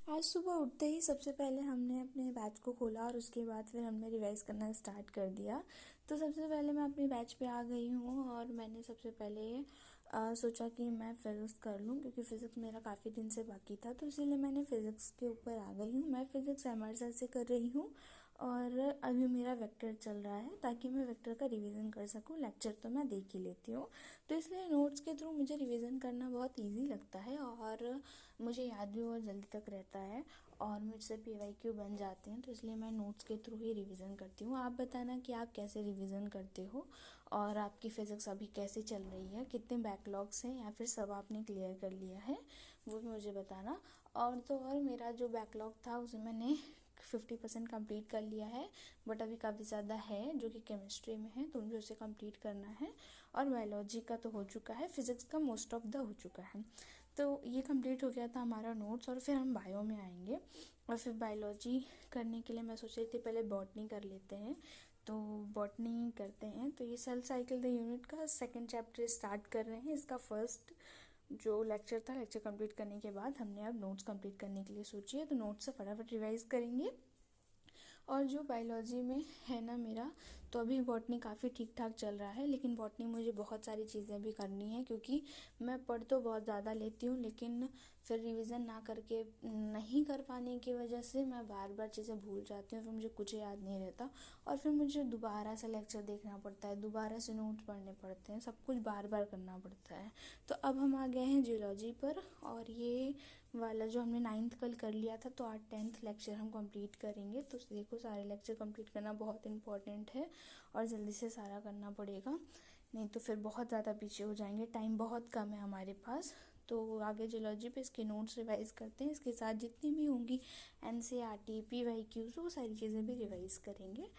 आज सुबह उठते ही सबसे पहले हमने अपने बैच को खोला और उसके बाद फिर हमने रिवाइज़ करना स्टार्ट कर दिया। तो सबसे पहले मैं अपने बैच पे आ गई हूँ और मैंने सबसे पहले सोचा कि मैं फ़िज़िक्स कर लूँ, क्योंकि फ़िज़िक्स मेरा काफ़ी दिन से बाकी था, तो इसीलिए मैंने फ़िज़िक्स के ऊपर आ गई हूँ। मैं फ़िज़िक्स एमआर से कर रही हूँ और अभी मेरा वेक्टर चल रहा है ताकि मैं वेक्टर का रिवीजन कर सकूँ। लेक्चर तो मैं देख ही लेती हूँ, तो इसलिए नोट्स के थ्रू मुझे रिवीजन करना बहुत इजी लगता है और मुझे याद भी बहुत जल्दी तक रहता है और मुझसे पीवाईक्यू बन जाते हैं। तो इसलिए मैं नोट्स के थ्रू ही रिवीजन करती हूँ। आप बताना कि आप कैसे रिवीजन करते हो और आपकी फ़िज़िक्स अभी कैसे चल रही है, कितने बैकलॉग्स हैं या फिर सब आपने क्लियर कर लिया है, वो भी मुझे बताना। और तो और मेरा जो बैकलॉग था उसे मैंने 50% कंप्लीट कर लिया है, बट अभी काफ़ी ज़्यादा है जो कि केमिस्ट्री में है, तो मुझे उसे कंप्लीट करना है। और बायोलॉजी का तो हो चुका है, फिज़िक्स का मोस्ट ऑफ द हो चुका है। तो ये कंप्लीट हो गया था हमारा नोट्स और फिर हम बायो में आएंगे। और फिर बायोलॉजी करने के लिए मैं सोच रही थी पहले बॉटनी कर लेते हैं, तो बॉटनी करते हैं। तो ये सेल साइकिल द यूनिट का सेकंड चैप्टर स्टार्ट कर रहे हैं। इसका फर्स्ट जो लेक्चर था, लेक्चर कंप्लीट करने के बाद हमने अब नोट्स कंप्लीट करने के लिए सोची है, तो नोट्स से फटाफट रिवाइज करेंगे। और जो बायोलॉजी में है ना मेरा, तो अभी बॉटनी काफ़ी ठीक ठाक चल रहा है, लेकिन बॉटनी मुझे बहुत सारी चीज़ें भी करनी है, क्योंकि मैं पढ़ तो बहुत ज़्यादा लेती हूँ लेकिन फिर रिवीजन ना करके नहीं कर पाने की वजह से मैं बार बार चीज़ें भूल जाती हूँ, फिर मुझे कुछ याद नहीं रहता और फिर मुझे दोबारा से लेक्चर देखना पड़ता है, दोबारा से नोट्स पढ़ने पड़ते हैं, सब कुछ बार बार करना पड़ता है। तो अब हम आ गए हैं जियोलॉजी पर और ये वाला जो हमने 9th कल कर लिया था, तो आज 10th लेक्चर हम कंप्लीट करेंगे। तो देखो, सारे लेक्चर कंप्लीट करना बहुत इंपॉर्टेंट है और जल्दी से सारा करना पड़ेगा, नहीं तो फिर बहुत ज़्यादा पीछे हो जाएंगे, टाइम बहुत कम है हमारे पास। तो आगे जियोलॉजी पे इसके नोट्स रिवाइज़ करते हैं, इसके साथ जितनी भी होंगी एनसीईआरटी पीवाईक्यूज वो सारी चीज़ें भी रिवाइज़ करेंगे।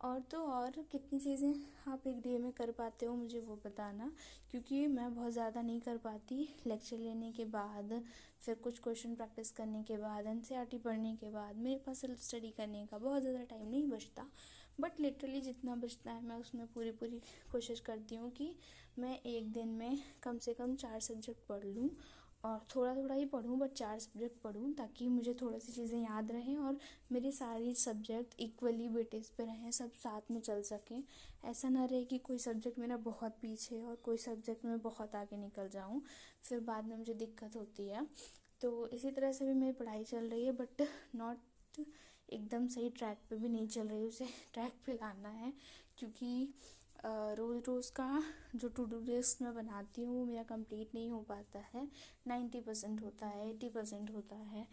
और तो और कितनी चीज़ें आप एक डे में कर पाते हो मुझे वो बताना, क्योंकि मैं बहुत ज़्यादा नहीं कर पाती। लेक्चर लेने के बाद फिर कुछ क्वेश्चन प्रैक्टिस करने के बाद एनसीईआरटी पढ़ने के बाद मेरे पास सेल्फ स्टडी करने का बहुत ज़्यादा टाइम नहीं बचता, बट लिटरली जितना बचता है मैं उसमें पूरी पूरी कोशिश करती हूँ कि मैं एक दिन में कम से कम 4 सब्जेक्ट पढ़ लूँ और थोड़ा थोड़ा ही पढूँ, बट 4 सब्जेक्ट पढूँ ताकि मुझे थोड़ी सी चीज़ें याद रहें और मेरे सारी सब्जेक्ट इक्वली वेटेज पे रहें, सब साथ में चल सकें। ऐसा ना रहे कि कोई सब्जेक्ट मेरा बहुत पीछे और कोई सब्जेक्ट में बहुत आगे निकल जाऊँ, फिर बाद में मुझे दिक्कत होती है। तो इसी तरह से भी मेरी पढ़ाई चल रही है, बट नॉट एकदम सही ट्रैक पे भी नहीं चल रही, उसे ट्रैक पे लाना है, क्योंकि रोज़ रोज़ का जो टू डू लिस्ट मैं बनाती हूँ वो मेरा कंप्लीट नहीं हो पाता है। 90% होता है, 80% होता है,